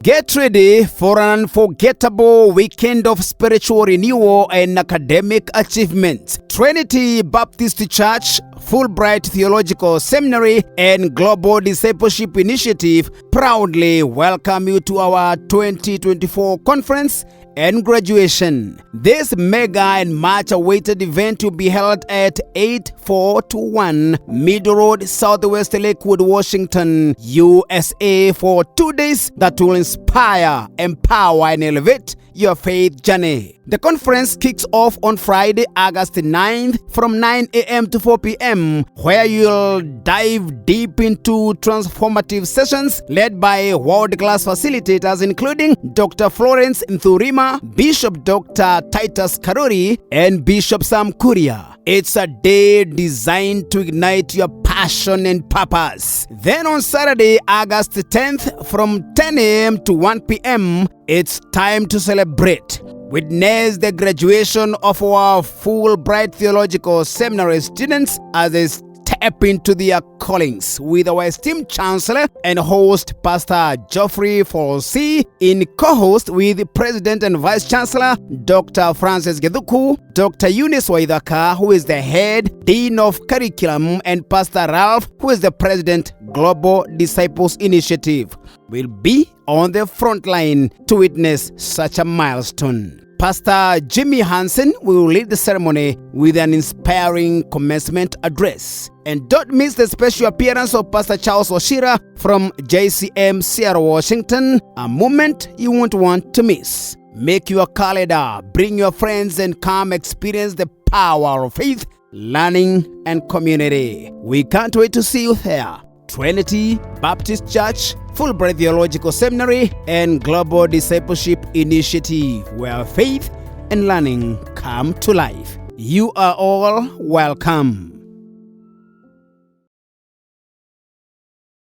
Get ready for an unforgettable weekend of spiritual renewal and academic achievement. Trinity Baptist Church, Fulbright Theological Seminary, and Global Discipleship Initiative proudly welcome you to our 2024 conference and graduation. This mega and much-awaited event will be held at 8421 Middle Road, Southwest Lakewood, Washington, USA for 2 days that will inspire, empower, and elevate your faith journey. The conference kicks off on Friday, August 9th from 9 a.m. to 4 p.m., where you'll dive deep into transformative sessions led by world-class facilitators including Dr. Florence Nthurima, Bishop Dr. Titus Karori, and Bishop Sam Kuria. It's a day designed to ignite your passion and purpose. Then on Saturday, August 10th from 10 a.m. to 1 p.m., it's time to celebrate. Witness the graduation of our Fulbright Theological Seminary students as they step into their callings with our esteemed Chancellor and host Pastor Geoffrey Folsey, in co-host with President and Vice Chancellor Dr. Francis Geduku, Dr. Eunice Waithaka, who is the head Dean of Curriculum, and Pastor Ralph, who is the President, Global Disciples Initiative, will be on the front line to witness such a milestone. Pastor Jimmy Hansen will lead the ceremony with an inspiring commencement address. And don't miss the special appearance of Pastor Charles Oshira from JCM Seattle, Washington, a moment you won't want to miss. Make your calendar, bring your friends, and come experience the power of faith, learning, and community. We can't wait to see you there. Trinity Baptist Church, Fulbright Theological Seminary, and Global Discipleship Initiative, where faith and learning come to life. You are all welcome.